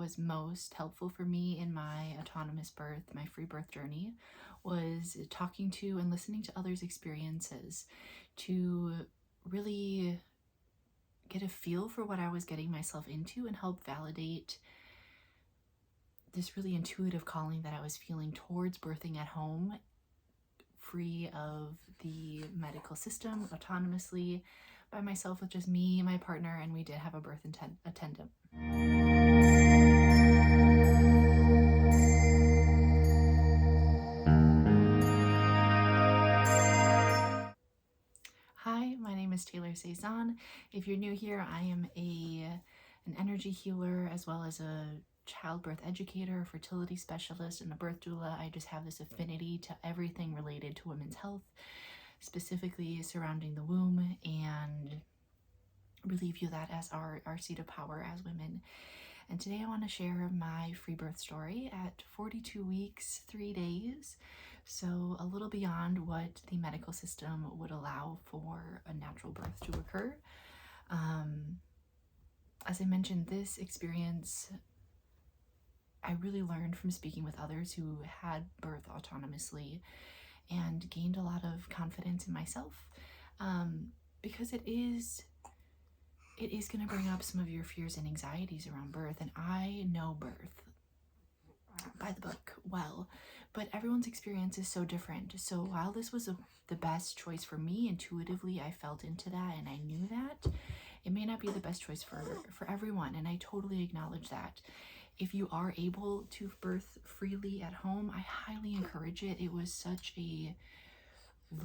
was most helpful for me in my autonomous birth, my free birth journey, was talking to and listening to others' experiences to really get a feel for what I was getting myself into and help validate this really intuitive calling that I was feeling towards birthing at home, free of the medical system, autonomously, by myself, with just me, my partner, and we did have a birth attendant. Hi, my name is Taylor Cezanne. If you're new here, I am an energy healer as well as a childbirth educator, fertility specialist, and a birth doula. I just have this affinity to everything related to women's health, specifically surrounding the womb, and really view that as our seat of power as women. And today I want to share my free birth story at 42 weeks, 3 days. So a little beyond what the medical system would allow for a natural birth to occur. As I mentioned, this experience I really learned from speaking with others who had birth autonomously and gained a lot of confidence in myself, because it is going to bring up some of your fears and anxieties around birth. And I know birth by the book well, but everyone's experience is so different. So while this was the best choice for me, intuitively I felt into that and I knew that, it may not be the best choice for everyone, and I totally acknowledge that. If you are able to birth freely at home, I highly encourage it. It was such a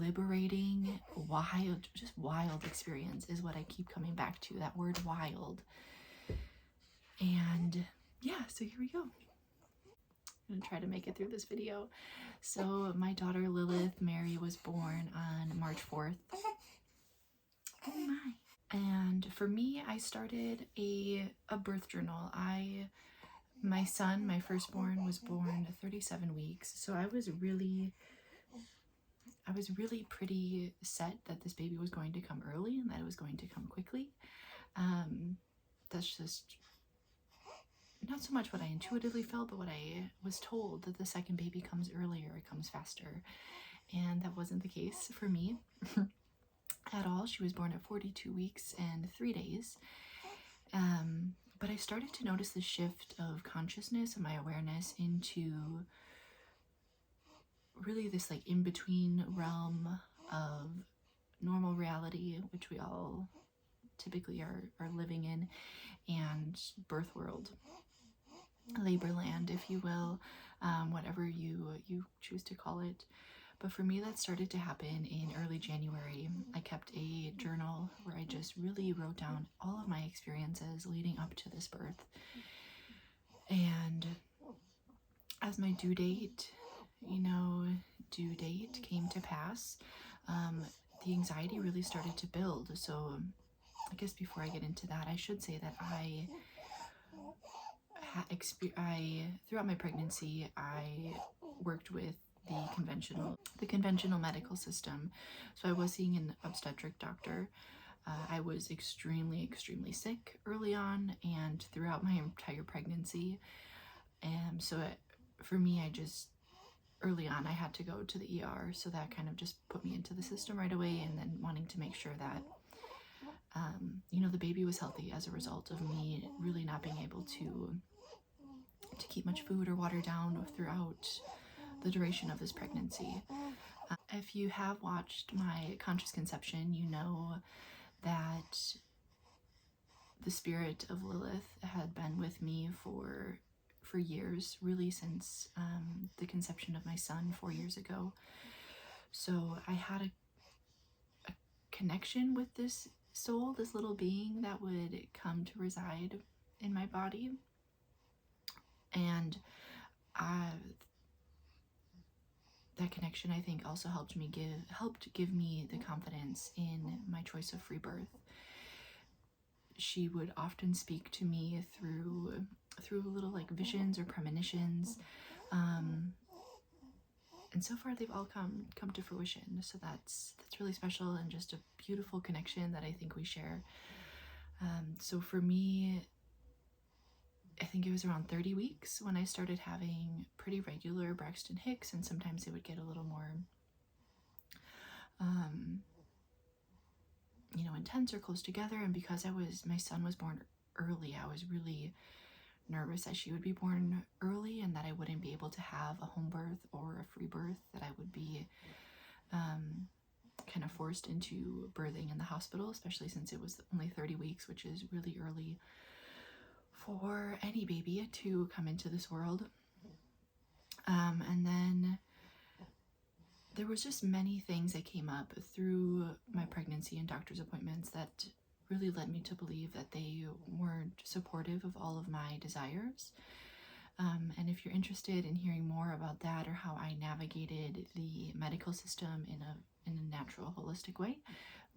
liberating, wild experience is what I keep coming back to, that word wild. And yeah, so here we go. I'm gonna try to make it through this video. So my daughter Lilith Mary was born on March 4th. Oh my. And for me, I started a birth journal. My son, my firstborn, was born 37 weeks. So I was really pretty set that this baby was going to come early and that it was going to come quickly. That's just not so much what I intuitively felt, but what I was told, that the second baby comes earlier, it comes faster. And that wasn't the case for me at all. She was born at 42 weeks and 3 days. But I started to notice the shift of consciousness and my awareness into really this like in-between realm of normal reality, which we all typically are living in, and birth world, labor land, if you will, whatever you choose to call it. But for me, that started to happen in early January. I kept a journal where I just really wrote down all of my experiences leading up to this birth. And as my due date came to pass, the anxiety really started to build. So I guess before I get into that, I should say that I throughout my pregnancy, I worked with the conventional medical system. So I was seeing an obstetric doctor. I was extremely sick early on and throughout my entire pregnancy. And so for me, early on, I had to go to the ER. So that kind of just put me into the system right away, and then wanting to make sure that the baby was healthy as a result of me really not being able to keep much food or water down throughout the duration of this pregnancy. If you have watched my Conscious Conception, you know that the spirit of Lilith had been with me for years, really since the conception of my son 4 years ago. So I had a connection with this soul, this little being that would come to reside in my body. And that connection, I think, also helped give me the confidence in my choice of free birth. She would often speak to me through little like visions or premonitions, and so far they've all come to fruition. So that's really special and just a beautiful connection that I think we share. So for me, I think it was around 30 weeks when I started having pretty regular Braxton Hicks, and sometimes it would get a little more, intense or close together. And because my son was born early, I was really nervous that she would be born early and that I wouldn't be able to have a home birth or a free birth, that I would be kind of forced into birthing in the hospital, especially since it was only 30 weeks, which is really early for any baby to come into this world. And then there was just many things that came up through my pregnancy and doctor's appointments that really led me to believe that they weren't supportive of all of my desires. And if you're interested in hearing more about that, or how I navigated the medical system in a natural, holistic way,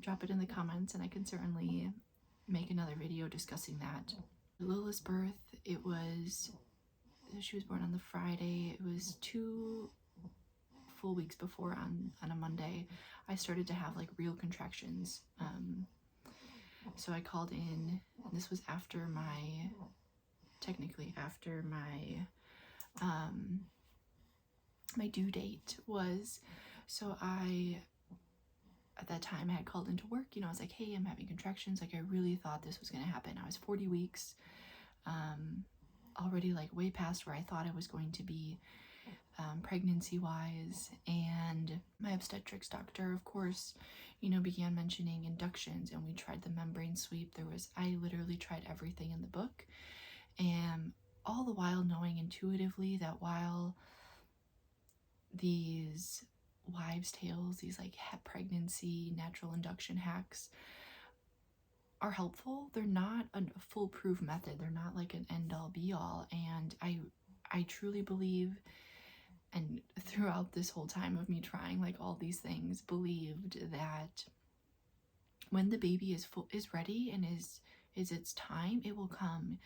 drop it in the comments, and I can certainly make another video discussing that. Lilith's birth, she was born on the Friday. It was 2 full weeks before, on a Monday, I started to have like real contractions. So I called in, and this was technically after my my due date was. So at that time I had called into work, I was like, hey, I'm having contractions. Like, I really thought this was going to happen. I was 40 weeks, already like way past where I thought I was going to be, pregnancy wise. And my obstetrics doctor, of course, began mentioning inductions, and we tried the membrane sweep. I literally tried everything in the book, and all the while knowing intuitively that while these wives' tales, these like pregnancy natural induction hacks are helpful, they're not a foolproof method. They're not like an end-all be-all. And I truly believe, and throughout this whole time of me trying like all these things, believed that when the baby is ready and is its time, it will come.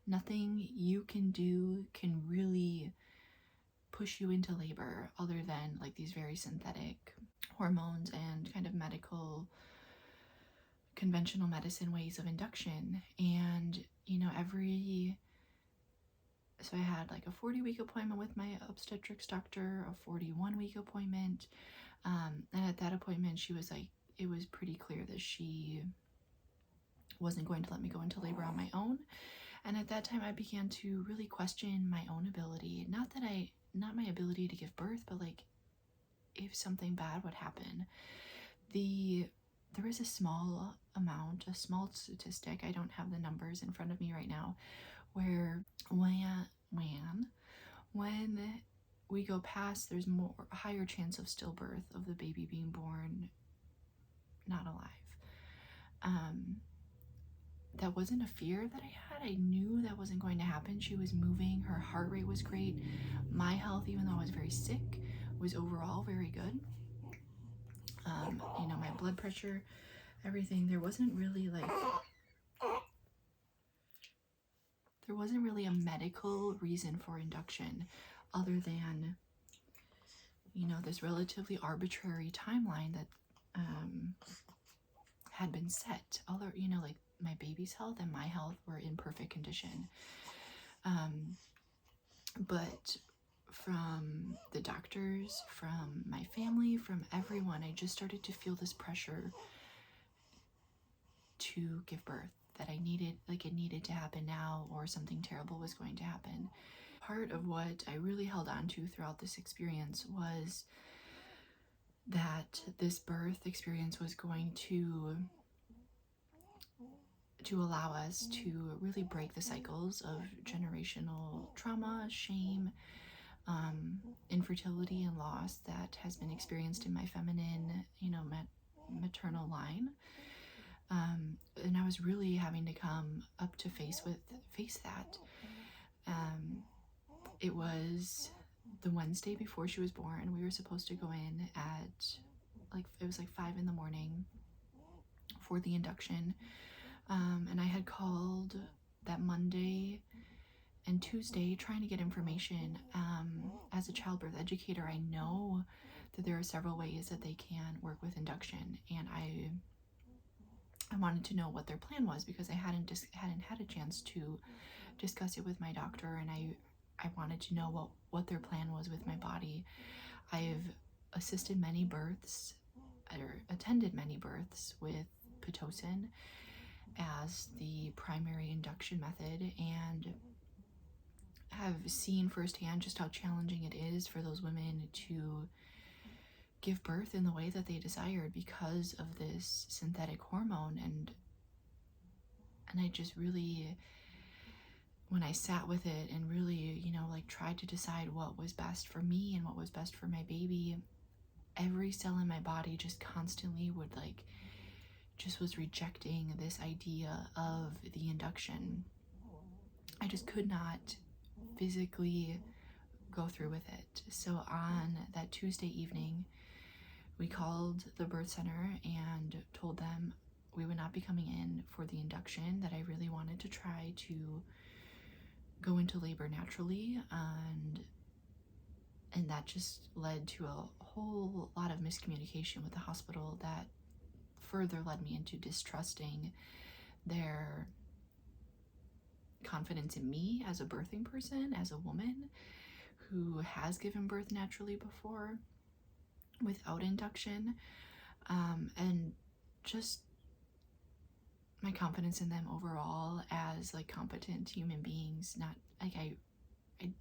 Nothing you can do can really push you into labor other than like these very synthetic hormones and kind of conventional medicine ways of induction. And so I had like a 40-week appointment with my obstetrics doctor, a 41-week appointment, and at that appointment she was like, it was pretty clear that she wasn't going to let me go into labor on my own. And at that time I began to really question my own ability, not my ability to give birth, but like if something bad would happen. There is a small statistic, I don't have the numbers in front of me right now, where when we go past, there's a higher chance of stillbirth, of the baby being born not alive. That wasn't a fear that I had. I knew that wasn't going to happen. She was moving, her heart rate was great. My health, even though I was very sick, was overall very good. My blood pressure, everything, there wasn't really a medical reason for induction other than this relatively arbitrary timeline that had been set. Although like my baby's health and my health were in perfect condition, but from the doctors, from my family, from everyone, I just started to feel this pressure to give birth, that it needed to happen now, or something terrible was going to happen. Part of what I really held on to throughout this experience was that this birth experience was going to allow us to really break the cycles of generational trauma, shame, infertility, and loss that has been experienced in my feminine, maternal line. And I was really having to come up to face that. It was the Wednesday before she was born. We were supposed to go in at it was 5 in the morning for the induction. And I had called that Monday and Tuesday trying to get information. As a childbirth educator, I know that there are several ways that they can work with induction, and I wanted to know what their plan was, because I hadn't had a chance to discuss it with my doctor, and I wanted to know what their plan was with my body. I've assisted many births, or attended many births with Pitocin as the primary induction method, and have seen firsthand just how challenging it is for those women to give birth in the way that they desired because of this synthetic hormone. And I just really, when I sat with it and really, you know, like tried to decide what was best for me and what was best for my baby, every cell in my body just constantly would like, just was rejecting this idea of the induction. I just could not physically go through with it. So on that Tuesday evening, we called the birth center and told them we would not be coming in for the induction, that I really wanted to try to go into labor naturally, and that just led to a whole lot of miscommunication with the hospital that further led me into distrusting their confidence in me as a birthing person, as a woman who has given birth naturally before without induction, and just my confidence in them overall as like competent human beings. Not like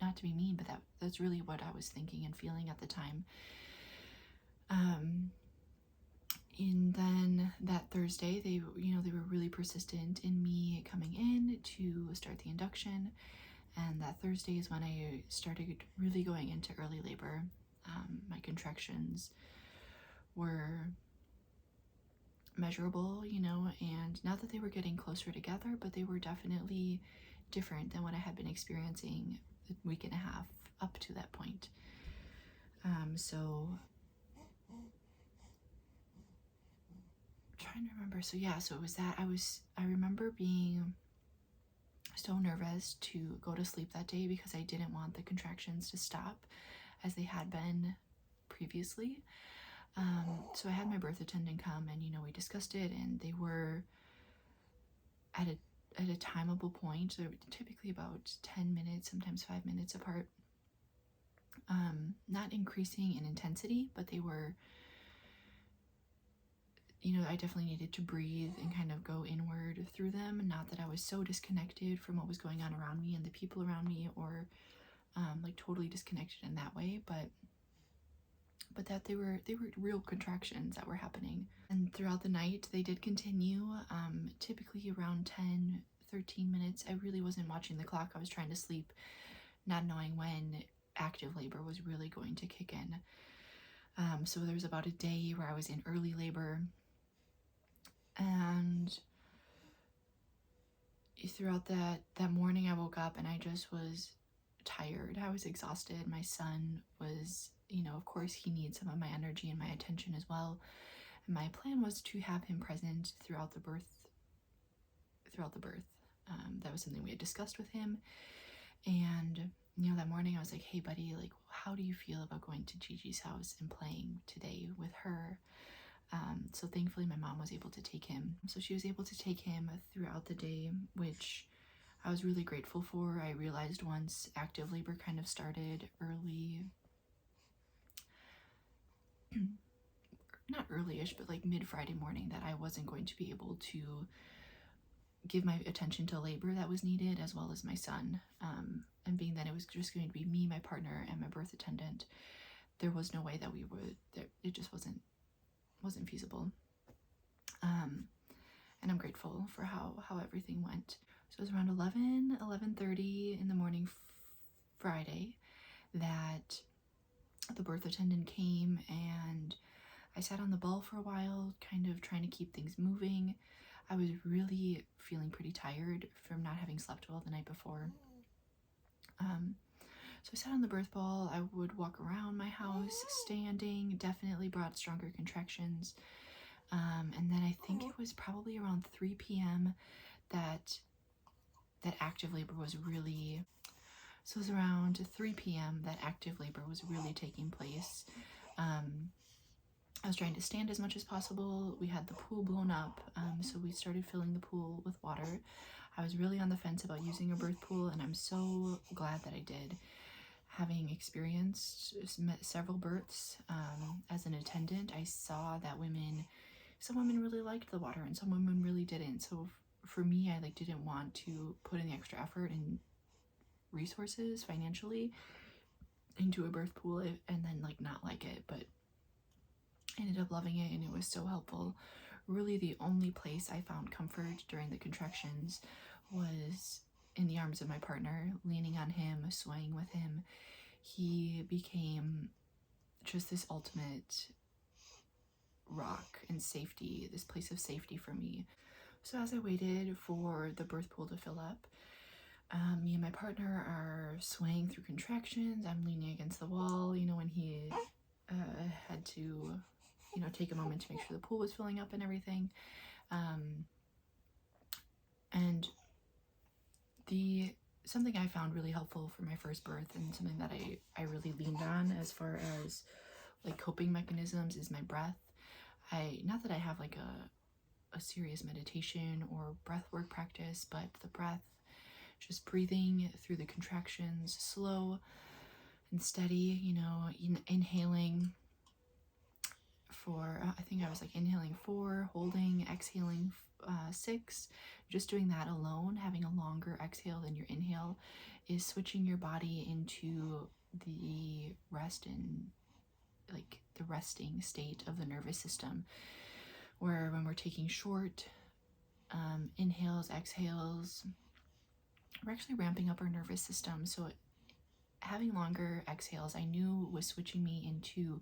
not to be mean, but that's really what I was thinking and feeling at the time. And then that Thursday, they were really persistent in me coming in to start the induction. And that Thursday is when I started really going into early labor. My contractions were measurable, you know, and not that they were getting closer together, but they were definitely different than what I had been experiencing the week and a half up to that point. So trying to remember. So it was that I remember being so nervous to go to sleep that day because I didn't want the contractions to stop as they had been previously. So I had my birth attendant come, and we discussed it, and they were at a timeable point. So typically about 10 minutes, sometimes 5 minutes apart. Not increasing in intensity, but they were, I definitely needed to breathe and kind of go inward through them. Not that I was so disconnected from what was going on around me and the people around me, or like totally disconnected in that way, but that they were real contractions that were happening. And throughout the night they did continue, typically around 10-13 minutes. I really wasn't watching the clock. I was trying to sleep, not knowing when active labor was really going to kick in. So there was about a day where I was in early labor, and throughout that morning I woke up and I just was tired. I was exhausted. My son was, of course he needs some of my energy and my attention as well. And my plan was to have him present throughout the birth. That was something we had discussed with him. And, that morning I was like, hey buddy, like, how do you feel about going to Gigi's house and playing today with her? So thankfully my mom was able to take him. So she was able to take him throughout the day, which I was really grateful for. I realized once active labor kind of started early, not early-ish, but like mid-Friday morning, that I wasn't going to be able to give my attention to labor that was needed, as well as my son. And being that it was just going to be me, my partner, and my birth attendant, there was no way that we would, it just wasn't feasible. And I'm grateful for how everything went. So it was around 11:30 in the morning Friday that the birth attendant came, and I sat on the ball for a while, kind of trying to keep things moving. I was really feeling pretty tired from not having slept well the night before. So I sat on the birth ball. I would walk around my house standing, definitely brought stronger contractions. And then I think it was probably around 3 p.m. that active labor was really, so it was around 3 p.m. that active labor was really taking place. I was trying to stand as much as possible. We had the pool blown up, so we started filling the pool with water. I was really on the fence about using a birth pool, and I'm so glad that I did. Having experienced several births as an attendant, I saw that some women really liked the water and some women really didn't. So for me, I didn't want to put in the extra effort and resources financially into a birth pool and then not like it, but I ended up loving it, and it was so helpful. Really, the only place I found comfort during the contractions was in the arms of my partner, leaning on him, swaying with him. He became just this ultimate rock and safety, this place of safety for me. So as I waited for the birth pool to fill up, me and my partner are swaying through contractions. I'm leaning against the wall, when he had to, take a moment to make sure the pool was filling up and everything. And something I found really helpful for my first birth, and something that I really leaned on as far as coping mechanisms, is my breath. Not that I have a serious meditation or breath work practice, but the breath, just breathing through the contractions, slow and steady, inhaling for, I think I was inhaling 4, holding, exhaling 6. Just doing that alone, having a longer exhale than your inhale, is switching your body into the the resting state of the nervous system, where when we're taking short inhales, exhales, we're actually ramping up our nervous system. So having longer exhales, I knew, was switching me into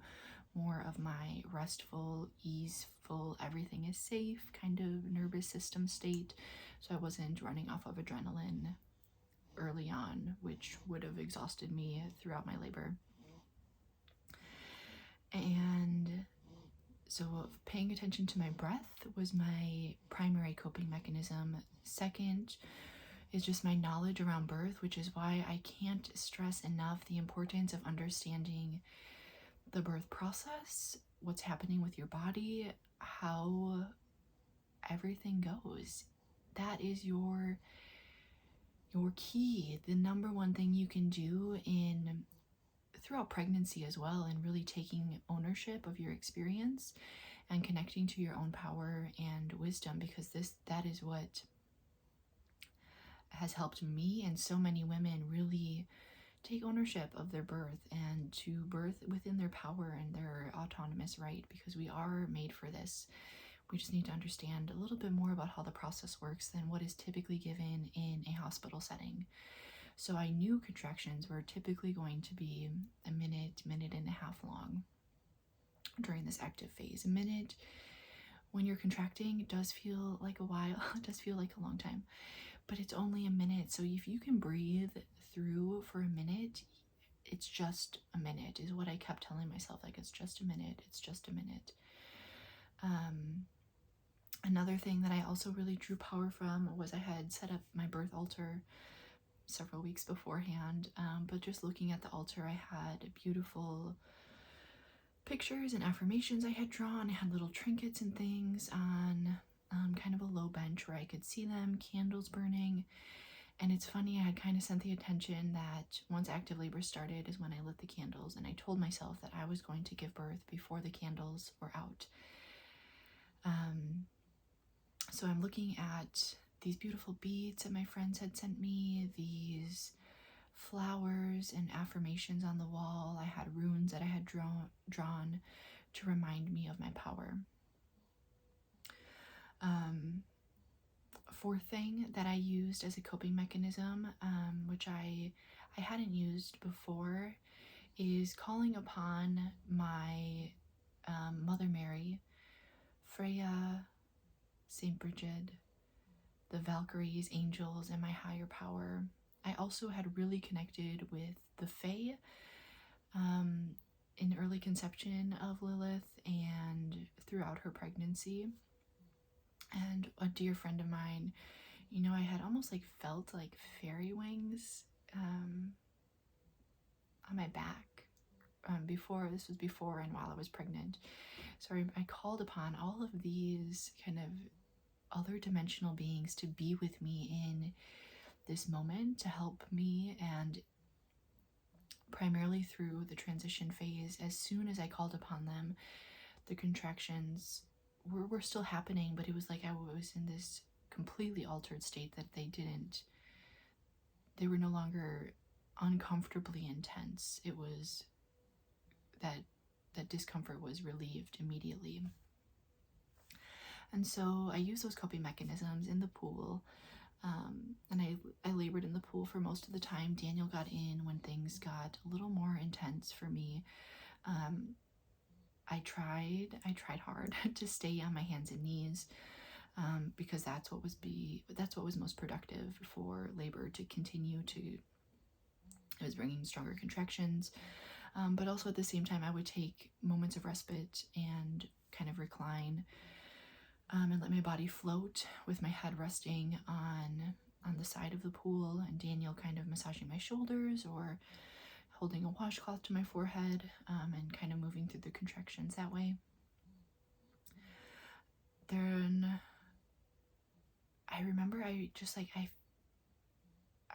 more of my restful, easeful, everything is safe kind of nervous system state. So I wasn't running off of adrenaline early on, which would have exhausted me throughout my labor. And so paying attention to my breath was my primary coping mechanism. Second is just my knowledge around birth, which is why I can't stress enough the importance of understanding the birth process, what's happening with your body, how everything goes. That is your key, the number one thing you can do throughout pregnancy as well, and really taking ownership of your experience and connecting to your own power and wisdom, because that is what has helped me and so many women really take ownership of their birth and to birth within their power and their autonomous right, because we are made for this. We just need to understand a little bit more about how the process works than what is typically given in a hospital setting. So I knew contractions were typically going to be a minute and a half long during this active phase. A minute when you're contracting does feel like a while, it does feel like a long time, but it's only a minute. So if you can breathe through for a minute, it's just a minute, is what I kept telling myself. It's just a minute, it's just a minute. Another thing that I also really drew power from was I had set up my birth altar several weeks beforehand, but just looking at the altar, I had beautiful pictures and affirmations I had drawn. I had little trinkets and things on kind of a low bench where I could see them, candles burning. And it's funny, I had kind of sent the attention that once active labor started is when I lit the candles, and I told myself that I was going to give birth before the candles were out. So I'm looking at these beautiful beads that my friends had sent me, these flowers and affirmations on the wall. I had runes that I had drawn to remind me of my power. Fourth thing that I used as a coping mechanism, which I hadn't used before, is calling upon my Mother Mary, Freya, Saint Bridget, the Valkyries, angels, and my higher power. I also had really connected with the Fae in early conception of Lilith and throughout her pregnancy. And a dear friend of mine, I had almost felt fairy wings on my back this was before and while I was pregnant. So I called upon all of these kind of other dimensional beings to be with me in this moment, to help me, and primarily through the transition phase. As soon as I called upon them, the contractions were still happening, but it was like I was in this completely altered state, that they were no longer uncomfortably intense. It was that discomfort was relieved immediately. And so I used those coping mechanisms in the pool, and I labored in the pool for most of the time. Daniel got in when things got a little more intense for me. I tried hard to stay on my hands and knees, because that's what was most productive for labor to continue to. It was bringing stronger contractions, but also at the same time I would take moments of respite and kind of recline, and let my body float with my head resting on the side of the pool, and Daniel kind of massaging my shoulders or holding a washcloth to my forehead, and kind of moving through the contractions that way. Then I remember I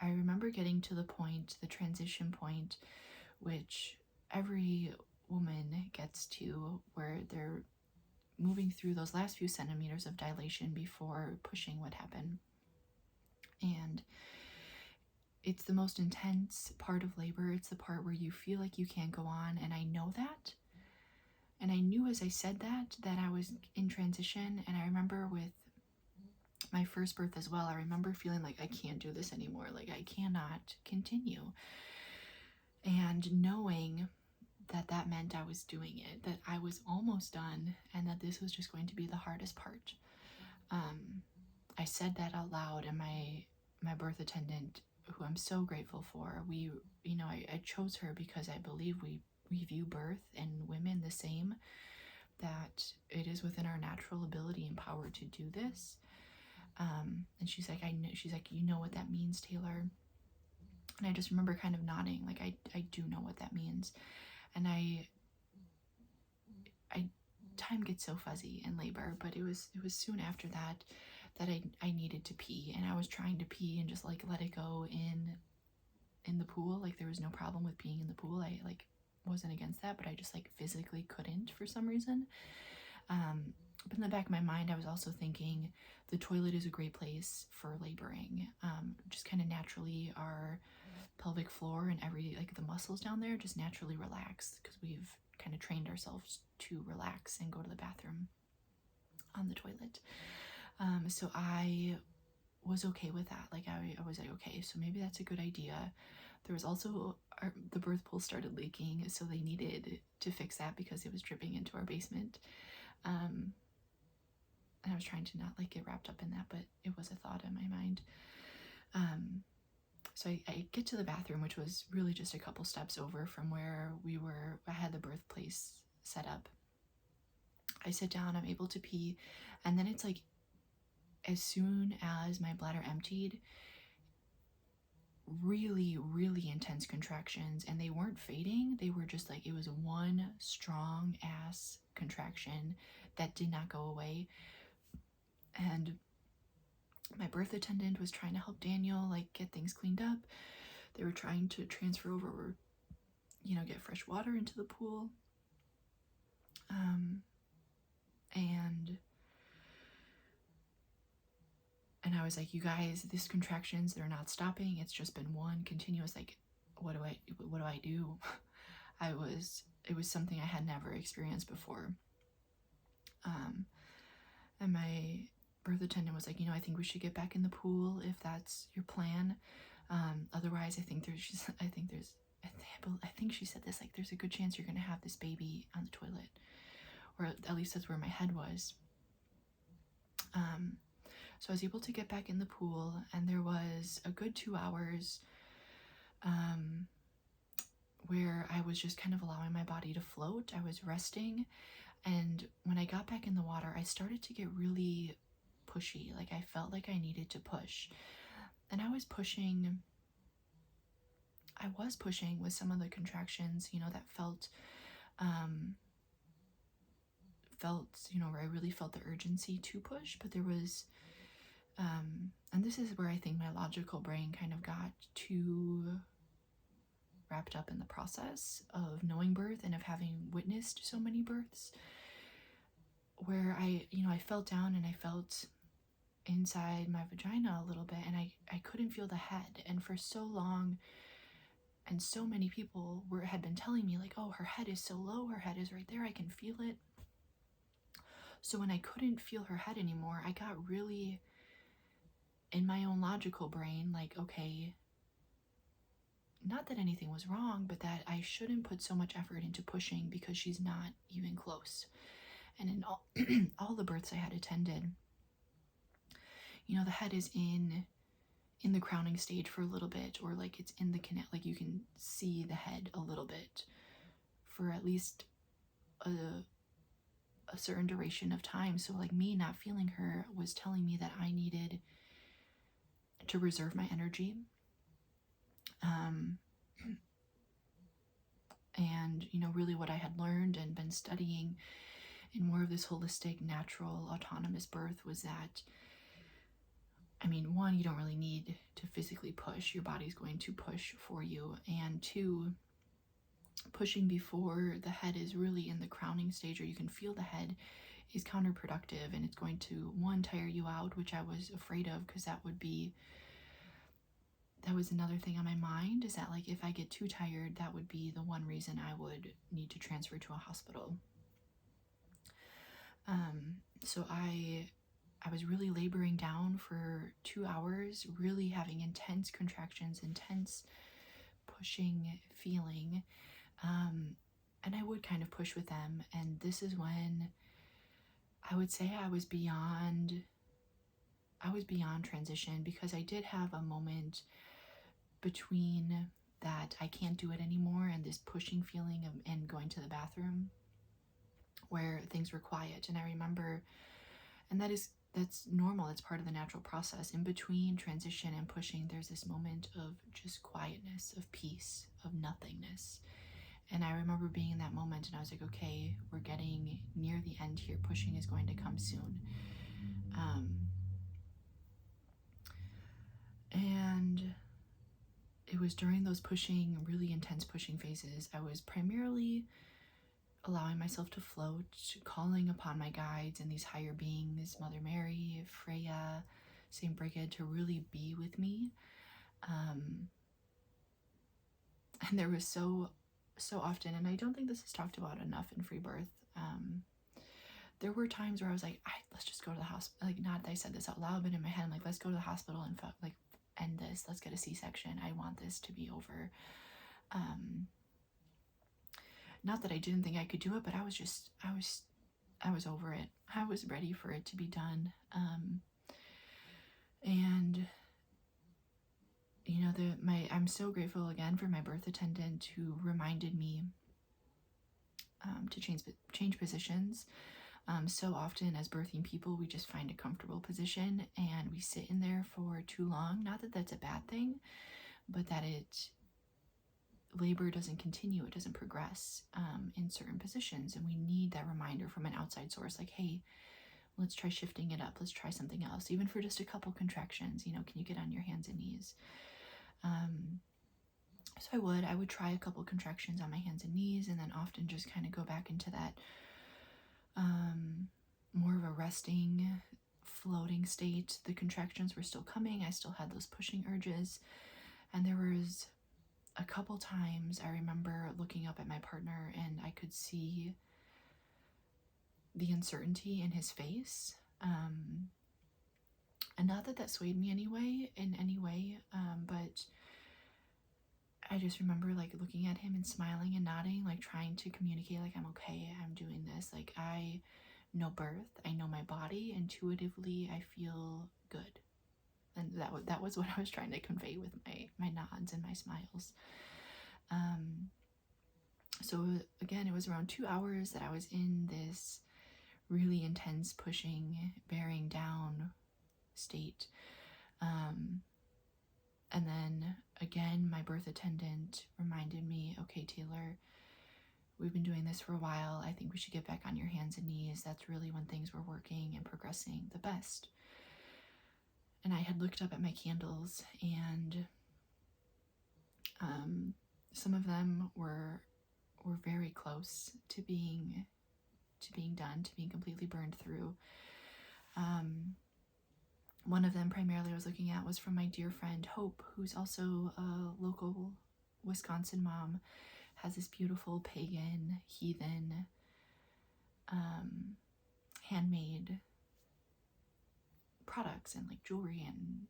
remember getting to the point, the transition point, which every woman gets to, where they're moving through those last few centimeters of dilation before pushing would happen. And it's the most intense part of labor. It's the part where you feel like you can't go on, and I know that. And I knew as I said that I was in transition. And I remember with my first birth as well, I remember feeling like I can't do this anymore, like I cannot continue. And knowing that meant I was doing it, that I was almost done, and that this was just going to be the hardest part. I said that out loud, and my birth attendant, who I'm so grateful for, I chose her because I believe we view birth and women the same, that it is within our natural ability and power to do this. And she's like, you know what that means, Taylor? And I just remember kind of nodding, like I do know what that means. And I time gets so fuzzy in labor, but it was soon after that I needed to pee, and I was trying to pee and just like let it go in the pool. Like there was no problem with peeing in the pool. I like wasn't against that, but I just like physically couldn't for some reason. But in the back of my mind, I was also thinking the toilet is a great place for laboring. Just kind of naturally our pelvic floor and the muscles down there just naturally relax, because we've kind of trained ourselves to relax and go to the bathroom on the toilet. So I was okay with that. Like I was like, okay, so maybe that's a good idea. There was also the birth pool started leaking, so they needed to fix that because it was dripping into our basement. And I was trying to not like get wrapped up in that, but it was a thought in my mind. So I get to the bathroom, which was really just a couple steps over from where I had the birth place set up. I sit down, I'm able to pee, and then it's like, as soon as my bladder emptied, really, really intense contractions, and they weren't fading. They were just like, it was one strong ass contraction that did not go away. And my birth attendant was trying to help Daniel like get things cleaned up. They were trying to transfer over, get fresh water into the pool. And I was like, you guys, these contractions, they're not stopping. It's just been one continuous, like, what do I do? It was something I had never experienced before. And my birth attendant was like, I think we should get back in the pool if that's your plan. Otherwise, I think she said this, like, there's a good chance you're going to have this baby on the toilet, or at least that's where my head was. So I was able to get back in the pool, and there was a good 2 hours where I was just kind of allowing my body to float. I was resting, and when I got back in the water, I started to get really pushy. Like I felt like I needed to push, and I was pushing with some of the contractions, that felt, where I really felt the urgency to push, but there was And this is where I think my logical brain kind of got too wrapped up in the process of knowing birth and of having witnessed so many births, where I felt down and I felt inside my vagina a little bit, and I couldn't feel the head. And for so long, and so many people had been telling me like, oh, her head is so low, her head is right there, I can feel it. So when I couldn't feel her head anymore, I got really, in my own logical brain, like, okay, not that anything was wrong, but that I shouldn't put so much effort into pushing because she's not even close. And in all, all the births I had attended, the head is in the crowning stage for a little bit, or like it's in the canal, like you can see the head a little bit for at least a certain duration of time. So like me not feeling her was telling me that I needed to reserve my energy, and really what I had learned and been studying in more of this holistic, natural, autonomous birth was that, I mean, one, you don't really need to physically push. Your body's going to push for you. And two, pushing before the head is really in the crowning stage, or you can feel the head, is counterproductive, and it's going to, one, tire you out, which I was afraid of, because that was another thing on my mind, is that like if I get too tired, that would be the one reason I would need to transfer to a hospital. So I was really laboring down for 2 hours, really having intense contractions, intense pushing feeling, and I would kind of push with them. And this is when I would say I was beyond transition, because I did have a moment between that I can't do it anymore and this pushing feeling and going to the bathroom, where things were quiet. And I remember, and that's normal, it's part of the natural process. In between transition and pushing, there's this moment of just quietness, of peace, of nothingness. And I remember being in that moment, and I was like, okay, we're getting near the end here. Pushing is going to come soon. And it was during those pushing, really intense pushing phases, I was primarily allowing myself to float, calling upon my guides and these higher beings, Mother Mary, Freya, Saint Brigid, to really be with me. And there was so often, and I don't think this is talked about enough in Freebirth, there were times where I was like, let's just go to the hospital. Like, not that I said this out loud, but in my head, I'm like, let's go to the hospital and like end this. Let's get a C-section. I want this to be over. Not that I didn't think I could do it, but I was over it. I was ready for it to be done. And I'm so grateful again for my birth attendant, who reminded me to change positions. So often as birthing people, we just find a comfortable position and we sit in there for too long. Not that that's a bad thing, but that labor doesn't continue, it doesn't progress in certain positions. And we need that reminder from an outside source, like, hey, let's try shifting it up. Let's try something else, even for just a couple contractions. Can you get on your hands and knees? So I would try a couple contractions on my hands and knees, and then often just kind of go back into that more of a resting, floating state. The contractions were still coming. I still had those pushing urges. And there was a couple times I remember looking up at my partner, and I could see the uncertainty in his face. And not that swayed me in any way, but I just remember like looking at him and smiling and nodding, like trying to communicate, like, I'm okay, I'm doing this. Like, I know birth, I know my body, intuitively I feel good. And that was what I was trying to convey with my nods and my smiles. So again, it was around 2 hours that I was in this really intense pushing, bearing down state. And then again, my birth attendant reminded me, okay, Taylor, we've been doing this for a while. I think we should get back on your hands and knees. That's really when things were working and progressing the best. And I had looked up at my candles, and some of them were very close to being done, to being completely burned through. One of them primarily I was looking at was from my dear friend Hope, who's also a local Wisconsin mom, has this beautiful pagan, heathen, handmade products and like jewelry and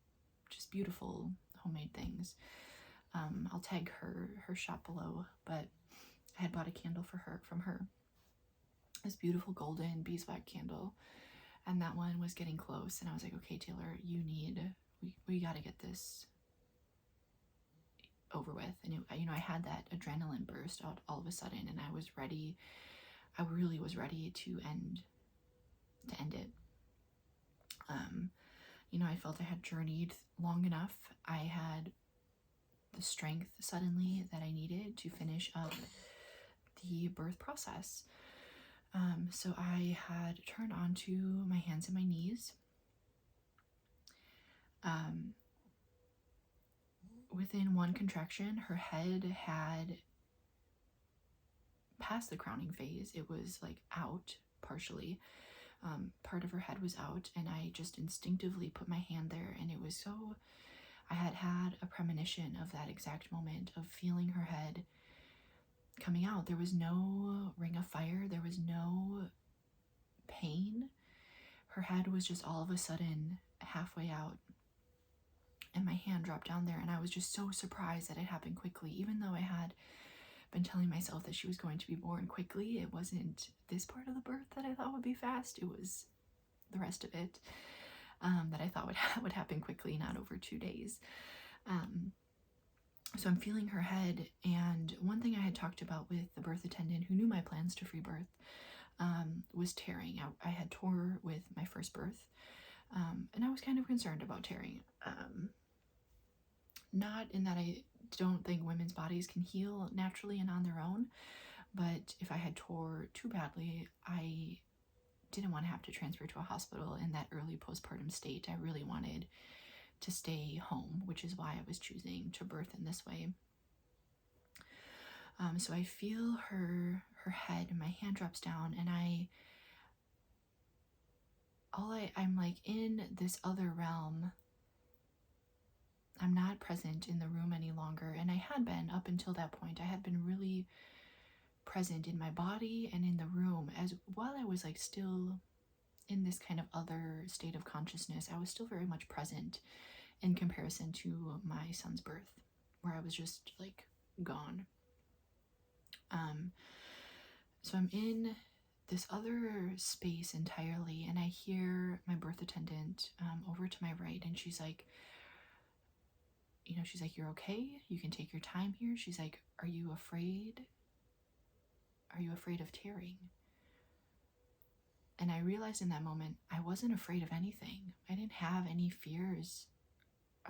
just beautiful homemade things. I'll tag her shop below, but I had bought a candle from her, this beautiful golden beeswax candle, and that one was getting close, and I was like, okay, Taylor, we got to get this over with. And I had that adrenaline burst out all of a sudden, and I was ready. I really was ready to end it. I felt I had journeyed long enough. I had the strength suddenly that I needed to finish up the birth process. So I had turned onto my hands and my knees. Within one contraction, her head had passed the crowning phase. It was like out partially. Part of her head was out, and I just instinctively put my hand there, and it was so, I had a premonition of that exact moment of feeling her head coming out. There was no ring of fire, there was no pain. Her head was just all of a sudden halfway out, and my hand dropped down there, and I was just so surprised that it happened quickly. Even though I had been telling myself that she was going to be born quickly, it wasn't this part of the birth that I thought would be fast. It was the rest of it that I thought would happen quickly, not over 2 days. So I'm feeling her head, and one thing I had talked about with the birth attendant who knew my plans to free birth was tearing. I had tore with my first birth, and I was kind of concerned about tearing. Not in that I don't think women's bodies can heal naturally and on their own, but if I had tore too badly, I didn't want to have to transfer to a hospital in that early postpartum state. I really wanted to stay home, which is why I was choosing to birth in this way. So I feel her head, and my hand drops down, and I'm like in this other realm. I'm not present in the room any longer, and I had been up until that point. I had been really present in my body and in the room, as while I was like still in this kind of other state of consciousness. I was still very much present in comparison to my son's birth, where I was just like gone. So I'm in this other space entirely, and I hear my birth attendant over to my right, and she's like, you're okay, you can take your time here. She's like, are you afraid of tearing? And I realized in that moment I wasn't afraid of anything. I didn't have any fears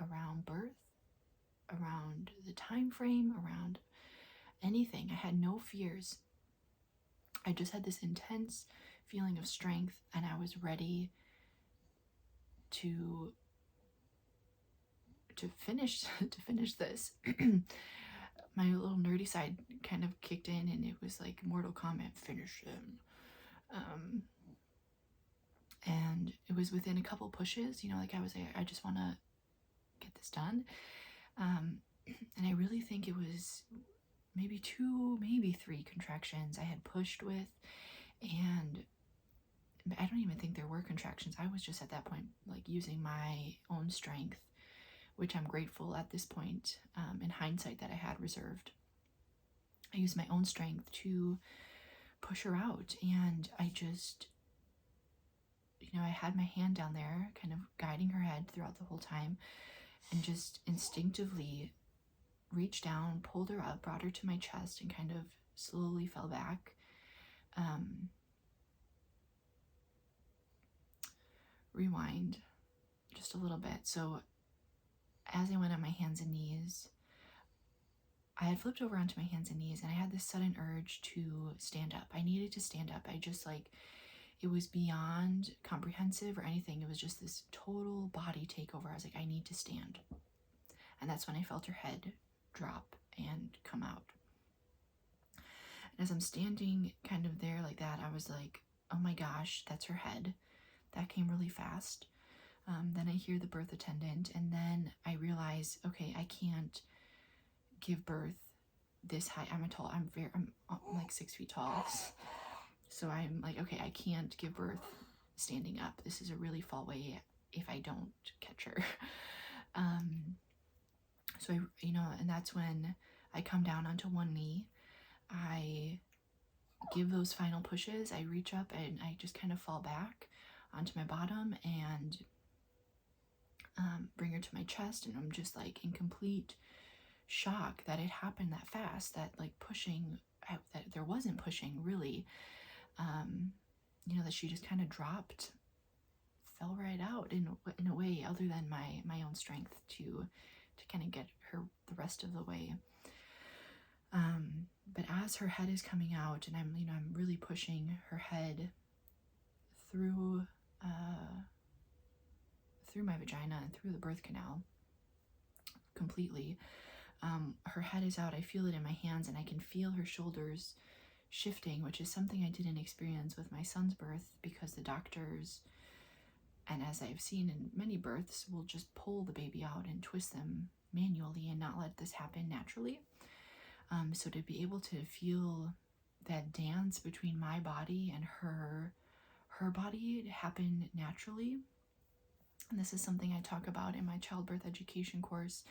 around birth, around the time frame, around anything. I had no fears. I just had this intense feeling of strength, and I was ready to finish this. My little nerdy side kind of kicked in, and it was like Mortal Kombat, finish him. And it was within a couple pushes, like I just want to get this done. And I really think it was maybe 2, maybe 3 contractions I had pushed with, and I don't even think there were contractions. I was just at that point like using my own strength, which I'm grateful at this point, in hindsight, that I had reserved. I used my own strength to push her out, and I just, I had my hand down there kind of guiding her head throughout the whole time, and just instinctively reached down, pulled her up, brought her to my chest, and kind of slowly fell back. Rewind just a little bit. So as I went on my hands and knees, I had flipped over onto my hands and knees, and I had this sudden urge to stand up. I needed to stand up. I just it was beyond comprehensive or anything. It was just this total body takeover. I was like, I need to stand. And that's when I felt her head drop and come out. And as I'm standing kind of there like that, I was like, oh my gosh, that's her head. That came really fast. Then I hear the birth attendant, and then I realize, okay, I can't give birth this high. I'm like 6 feet tall. So I'm like, okay, I can't give birth standing up. This is a really fall way if I don't catch her. So and that's when I come down onto one knee. I give those final pushes. I reach up and I just kind of fall back onto my bottom and bring her to my chest. And I'm just like in complete shock that it happened that fast, that like pushing, that there wasn't pushing really, that she just kind of dropped, fell right out in a way other than my own strength to kind of get her the rest of the way. But as her head is coming out and I'm really pushing her head through my vagina and through the birth canal completely, her head is out. I feel it in my hands and I can feel her shoulders shifting, which is something I didn't experience with my son's birth, because the doctors, and as I've seen in many births, will just pull the baby out and twist them manually and not let this happen naturally. So to be able to feel that dance between my body and her body happen naturally, and this is something I talk about in my childbirth education course,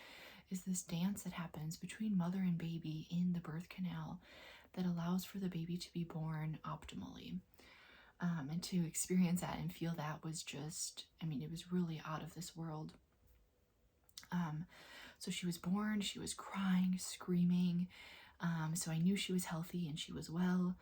is this dance that happens between mother and baby in the birth canal that allows for the baby to be born optimally. And to experience that and feel that was just, it was really out of this world. So she was born, she was crying, screaming. So I knew she was healthy and she was well.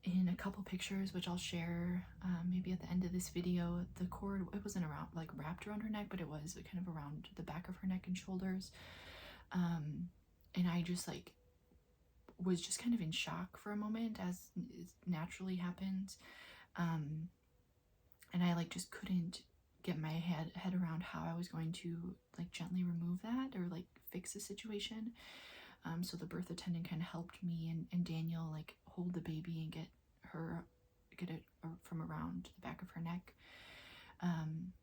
In a couple pictures, which I'll share maybe at the end of this video, the cord, it wasn't around, like wrapped around her neck, but it was kind of around the back of her neck and shoulders. And I just was just kind of in shock for a moment, as naturally happens. And I just couldn't get my head around how I was going to gently remove that or fix the situation. So the birth attendant kind of helped me and Daniel hold the baby and get it from around the back of her neck. And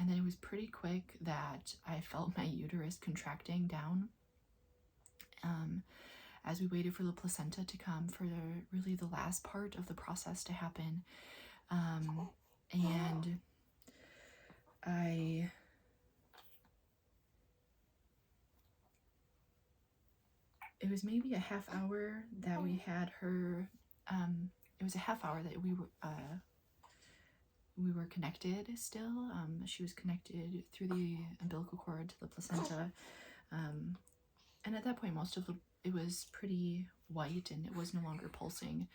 then it was pretty quick that I felt my uterus contracting down. As we waited for the placenta to come for really the last part of the process to happen. And it was maybe a half hour that we had her, it was a half hour that we were connected still. She was connected through the umbilical cord to the placenta. And at that point, it was pretty white and it was no longer pulsing.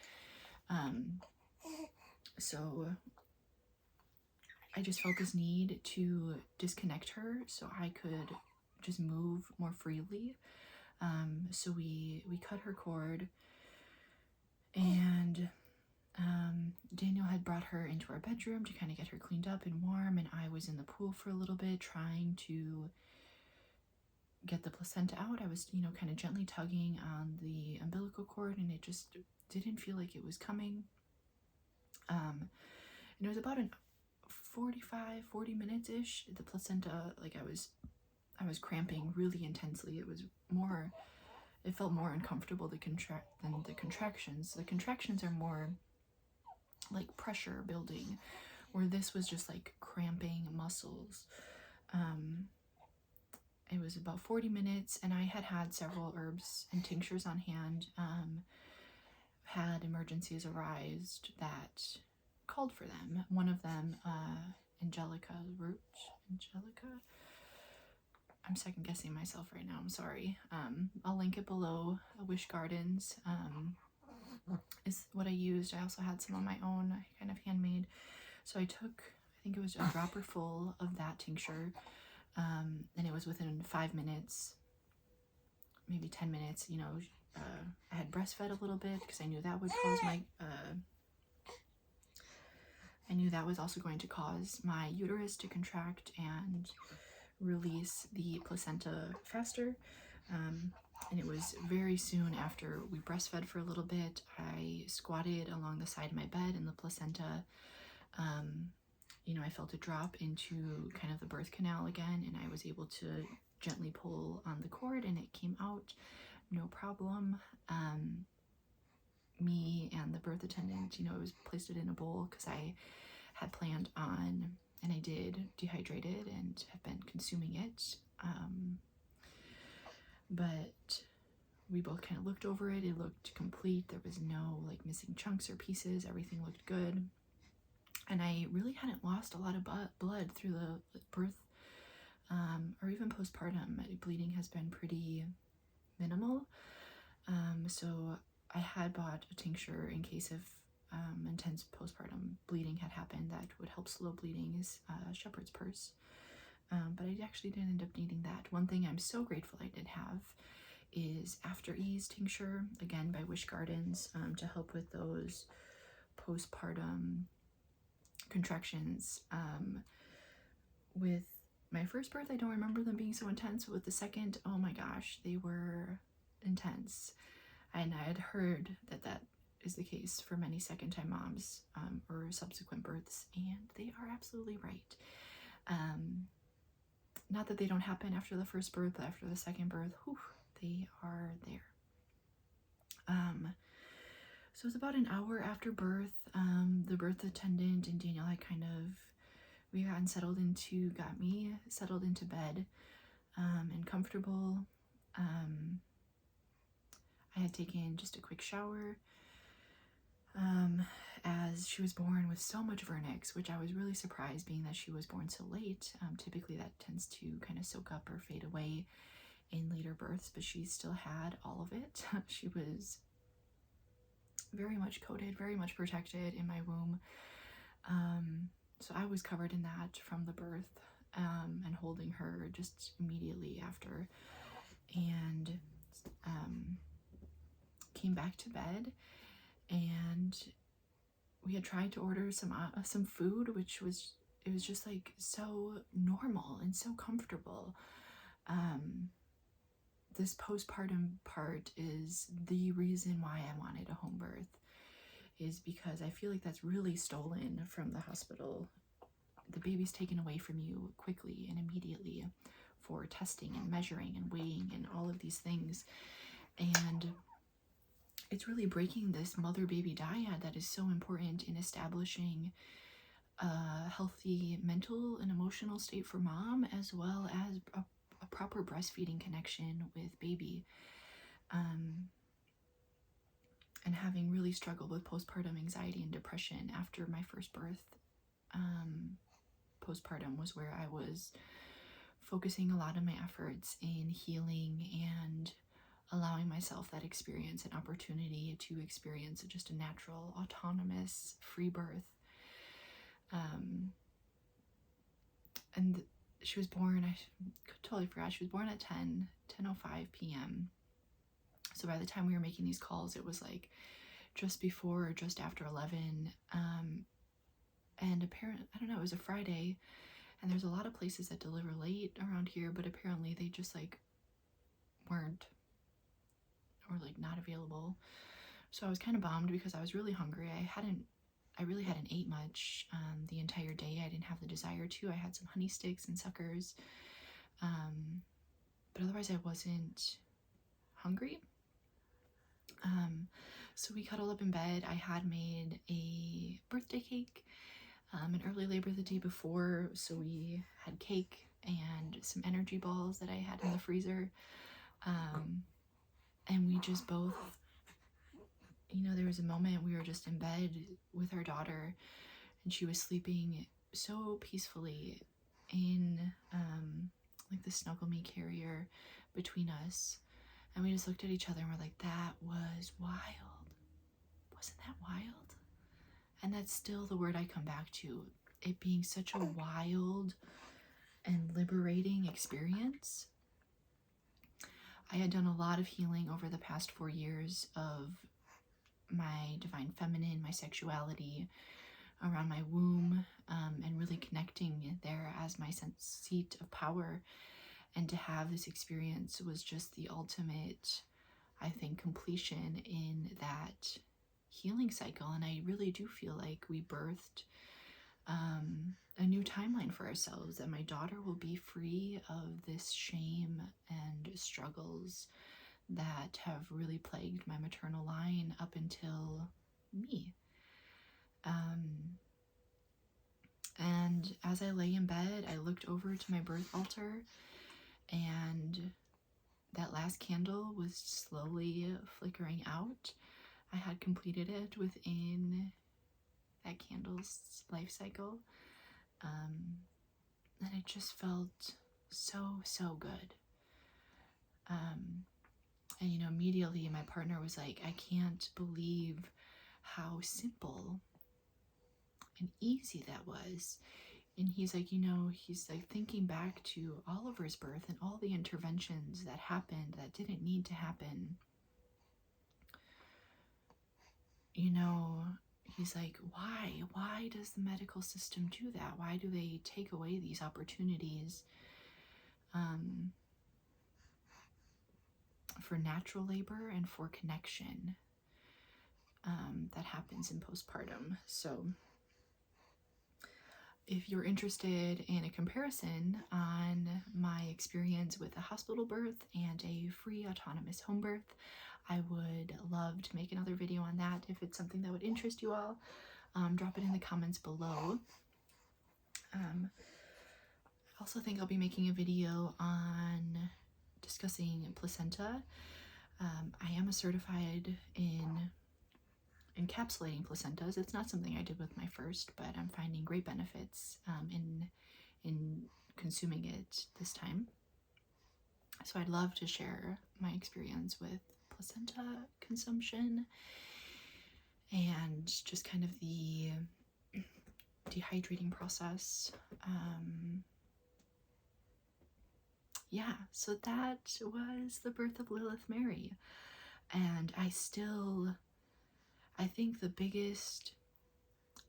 So I just felt this need to disconnect her so I could just move more freely. So we cut her cord, and Daniel had brought her into our bedroom to kind of get her cleaned up and warm, and I was in the pool for a little bit trying to get the placenta out. I was, kind of gently tugging on the umbilical cord, and it just didn't feel like it was coming. And it was about 40 minutes-ish. The placenta, I was cramping really intensely. It felt more uncomfortable than the contractions. The contractions are more pressure building, where this was just cramping muscles. It was about 40 minutes, and I had several herbs and tinctures on hand. Had emergencies arise that called for them. One of them, Angelica root. Angelica? I'm second guessing myself right now, I'm sorry. I'll link it below. WishGarden's is what I used. I also had some on my own, kind of handmade. So I took, I think it was a dropper full of that tincture, and it was within 5 minutes, maybe 10 minutes, I had breastfed a little bit because I knew that would cause my, I knew that was also going to cause my uterus to contract and release the placenta faster. And it was very soon after we breastfed for a little bit. I squatted along the side of my bed and the placenta, you know, I felt it drop into kind of the birth canal again, and I was able to gently pull on the cord and it came out, no problem. Me and the birth attendant, you know, it was placed it in a bowl because I had planned on, and I did, dehydrate it and have been consuming it. But we both kind of looked over it. It looked complete. There was no like missing chunks or pieces. Everything looked good. And I really hadn't lost a lot of blood through the birth, or even postpartum. My bleeding has been pretty minimal. So I had bought a tincture in case of intense postpartum bleeding had happened that would help slow bleeding, is shepherd's purse. But I actually didn't end up needing that. One thing I'm so grateful I did have is After Ease tincture, again by WishGardens, to help with those postpartum contractions. With my first birth, I don't remember them being so intense. With the second, oh my gosh, they were intense. And I had heard that that is the case for many second-time moms or subsequent births, and they are absolutely right. Not that they don't happen after the first birth, but after the second birth, whew, they are there. So it was about an hour after birth. The birth attendant and Daniel had we got me settled into bed and comfortable. I had taken just a quick shower as she was born with so much vernix, which I was really surprised, being that she was born so late. Typically that tends to kind of soak up or fade away in later births, but she still had all of it. She was very much coated, very much protected in my womb. So I was covered in that from the birth, and holding her just immediately after, and came back to bed, and we had tried to order some food, it was just like so normal and so comfortable. This postpartum part is the reason why I wanted a home birth, is because I feel like that's really stolen from the hospital. The baby's taken away from you quickly and immediately for testing and measuring and weighing and all of these things. And it's really breaking this mother-baby dyad that is so important in establishing a healthy mental and emotional state for mom, as well as a proper breastfeeding connection with baby. And having really struggled with postpartum anxiety and depression after my first birth, postpartum was where I was focusing a lot of my efforts in healing and allowing myself that experience and opportunity to experience just a natural, autonomous, free birth. And she was born, I totally forgot, she was born at 10:05 p.m. So by the time we were making these calls, it was like just before or just after 11. And apparently, I don't know, it was a Friday, and there's a lot of places that deliver late around here, but apparently they just like weren't, or like not available. So I was kind of bummed because I was really hungry. I really hadn't ate much the entire day. I didn't have the desire to. I had some honey sticks and suckers, but otherwise I wasn't hungry. So we cuddled up in bed. I had made a birthday cake, an early labor the day before, so we had cake and some energy balls that I had in the freezer. And we just both, you know, there was a moment we were just in bed with our daughter, and she was sleeping so peacefully in like the Snuggle Me carrier between us. And we just looked at each other and we're like, that was wild. Wasn't that wild? And that's still the word I come back to. It being such a wild and liberating experience. I had done a lot of healing over the past 4 years of my divine feminine, my sexuality, around my womb, and really connecting there as my seat of power. And to have this experience was just the ultimate, I think, completion in that healing cycle. And I really do feel like we birthed a new timeline for ourselves, that my daughter will be free of this shame and struggles that have really plagued my maternal line up until me. And as I lay in bed, I looked over to my birth altar, and that last candle was slowly flickering out. I had completed it within that candle's life cycle. And it just felt so good. And you know, immediately my partner was like, I can't believe how simple and easy that was. And he's like, you know, he's like thinking back to Oliver's birth and all the interventions that happened that didn't need to happen. You know, he's like, why does the medical system do that? Why do they take away these opportunities for natural labor and for connection that happens in postpartum? So if you're interested in a comparison on my experience with a hospital birth and a free autonomous home birth, I would love to make another video on that. If it's something that would interest you all, drop it in the comments below. I also think I'll be making a video on discussing placenta. I am a certified in encapsulating placentas. It's not something I did with my first, but I'm finding great benefits in consuming it this time. So I'd love to share my experience with placenta consumption and just kind of the dehydrating process. Yeah, so that was the birth of Lilith Mary. And I think the biggest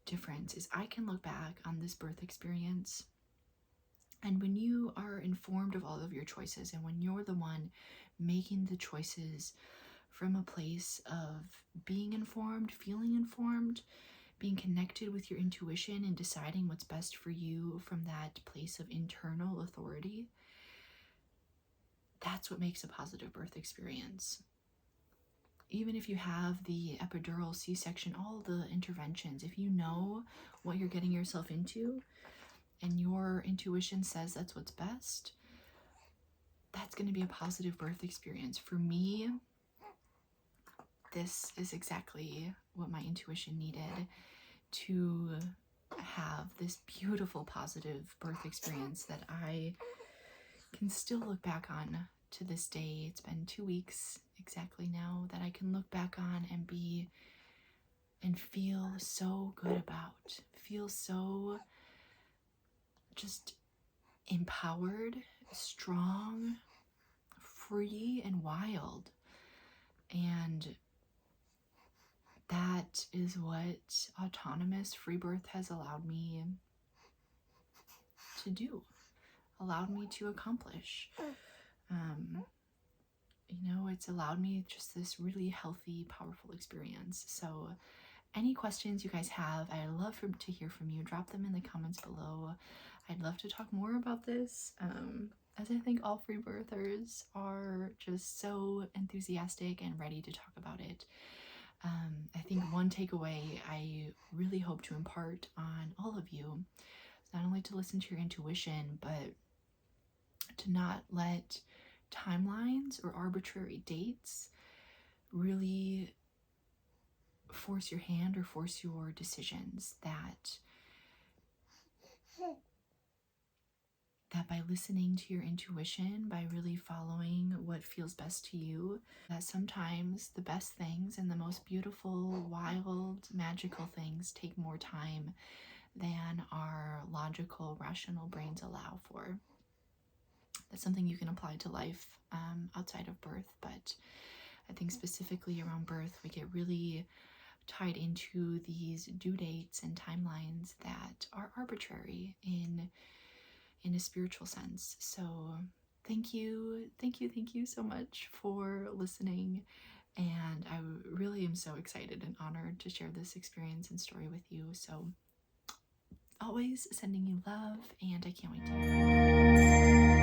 difference is I can look back on this birth experience, and when you are informed of all of your choices, and when you're the one making the choices from a place of being informed, feeling informed, being connected with your intuition and deciding what's best for you from that place of internal authority, that's what makes a positive birth experience. Even if you have the epidural, C-section, all the interventions, if you know what you're getting yourself into and your intuition says that's what's best, that's going to be a positive birth experience. For me, this is exactly what my intuition needed to have this beautiful positive birth experience that I can still look back on to this day. It's been 2 weeks exactly now that I can look back on and be and feel so good about, feel so just empowered, strong, free, and wild. And that is what autonomous free birth has allowed me to do, allowed me to accomplish. You know, it's allowed me just this really healthy, powerful experience. So any questions you guys have, I'd love to hear from you. Drop them in the comments below. I'd love to talk more about this, as I think all free birthers are just so enthusiastic and ready to talk about it. I think one takeaway I really hope to impart on all of you is not only to listen to your intuition, but to not let timelines or arbitrary dates really force your hand or force your decisions. That by listening to your intuition, by really following what feels best to you, that sometimes the best things and the most beautiful, wild, magical things take more time than our logical, rational brains allow for. That's something you can apply to life outside of birth, but I think specifically around birth, we get really tied into these due dates and timelines that are arbitrary in a spiritual sense. So thank you so much for listening, and I really am so excited and honored to share this experience and story with you. So always sending you love, and I can't wait to hear.